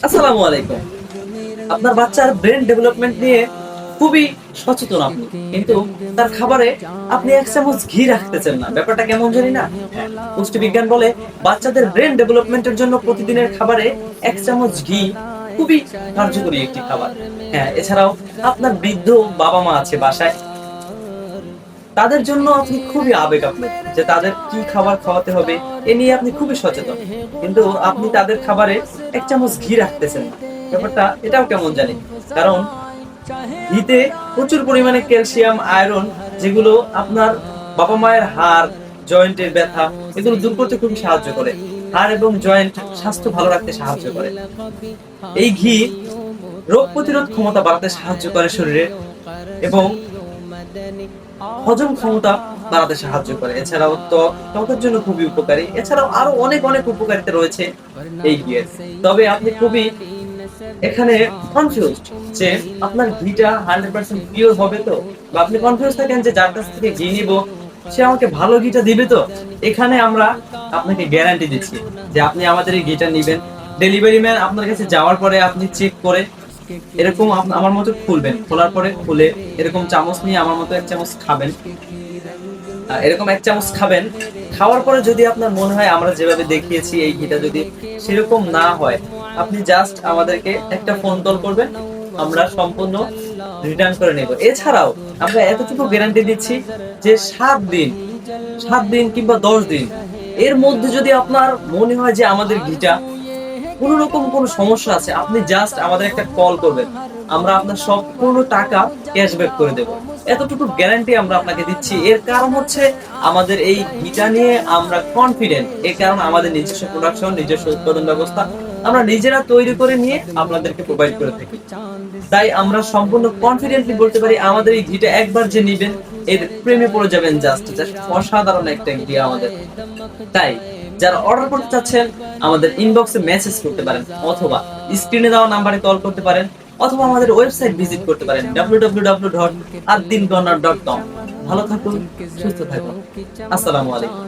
আসসালামু আলাইকুম। আপনার বাচ্চার ব্রেন ডেভেলপমেন্ট নিয়ে খুবই সচেতন আপনি, কিন্তু তার খাবারে আপনি 1 চামচ ঘি রাখতেছেন না। ব্যাপারটা কেমন জানি না? হ্যাঁ, পুষ্টিবিজ্ঞান বলে বাচ্চাদের ব্রেন ডেভেলপমেন্টের জন্য প্রতিদিনের খাবারে 1 চামচ ঘি খুবই কার্যকরী একটি খাবার। হ্যাঁ, এছাড়াও আপনার বৃদ্ধ বাবা-মা আছে বাসায়, তাদের জন্য আপনি খুবই আবেগ আপ্লুত যে তাদের কি খাবার খাওয়াতে হবে এ নিয়ে আপনি খুবই সচেতন, কিন্তু আপনি তাদের খাবারে 1 চামচ ঘি রাখতেছেন না। ব্যাপারটা এটাও কেমন জানি, কারণ ঘিতে প্রচুর পরিমাণে ক্যালসিয়াম, আয়রন, যেগুলো আপনার বাবা মায়ের হাড়, জয়েন্টের ব্যথা এগুলো দূর করতে খুবই সাহায্য করে। হাড় এবং জয়েন্ট স্বাস্থ্য ভালো রাখতে সাহায্য করে। এই ঘি রোগ প্রতিরোধ ক্ষমতা বাড়াতে সাহায্য করে শরীরে, এবং হজম ক্ষমতা বাড়াতে সাহায্য করে। এছাড়াও ত্বকের জন্য খুবই উপকারী। এছাড়াও আরো অনেক অনেক উপকারিতা রয়েছে এই ঘিয়ের। তবে আপনি খুবই এখানে কনফিউজড যে আপনার ঘিটা 100% পিওর হবে তো, বা আপনি কনফিউজ থাকেন যে যার কাছ থেকে ঘি নিব সে আমাকে ভালো ঘিটা দিবে তো। এখানে আমরা আপনাকে গ্যারান্টি দিচ্ছি যে আপনি আমাদের এই ঘিটা নিবেন, ডেলিভারি ম্যান আপনার কাছে যাওয়ার পরে আপনি চেক করে এরকম আমার মতো খুলবেন, খোলার পরে খুলে এরকম চামচ নিয়ে আমার মতো 1 চামচ খাবেন। এরকম 1 চামচ খাবেন, খাওয়ার পরে যদি আপনার মনে হয় আমরা যেভাবে দেখিয়েছি এই ঘিটা যদি সেরকম না হয়, আপনি জাস্ট আমাদেরকে একটা ফোন কল করবেন, আমরা সম্পূর্ণ রিটার্ন করে নেব। এছাড়াও আমরা এতটুকু গ্যারান্টি দিচ্ছি যে 7 দিন কিংবা 10 দিন এর মধ্যে যদি আপনার মনে হয় যে আমাদের ঘিটা কোনো রকম কোনো সমস্যা আছে, আপনি জাস্ট আমাদের একটা কল করবেন, আমরা আপনার সম্পূর্ণ টাকা ক্যাশব্যাক করে দেব। এতটুকু গ্যারান্টি আমরা আপনাকে দিচ্ছি। এর কারণ হচ্ছে আমাদের এই ঘিটা নিয়ে আমরা কনফিডেন্ট, এর কারণ আমাদের নিজস্ব প্রোডাকশন, নিজস্ব উৎপাদন ব্যবস্থা আমরা নিজেরা তৈরি করে নিয়ে আপনাদেরকে প্রোভাইড করে থাকি। তাই আমরা সম্পূর্ণ কনফিডেন্টলি বলতে পারি আমাদের এই ঘিটা একবার যে নিবেন এর প্রেমে পড়ে যাবেন। জাস্ট অসাধারণ একটা ঘি আমাদের। তাই যারা অর্ডার করতে চাচ্ছেন আমাদের ইনবক্সে মেসেজ করতে পারেন, অথবা স্ক্রিনে দেওয়া নাম্বারে কল করতে পারেন, অথবা আমাদের ওয়েবসাইট ভিজিট করতে পারেন www.addincorner.com। ভালো থাকুন, সুস্থ থাকুন। আসসালামু আলাইকুম।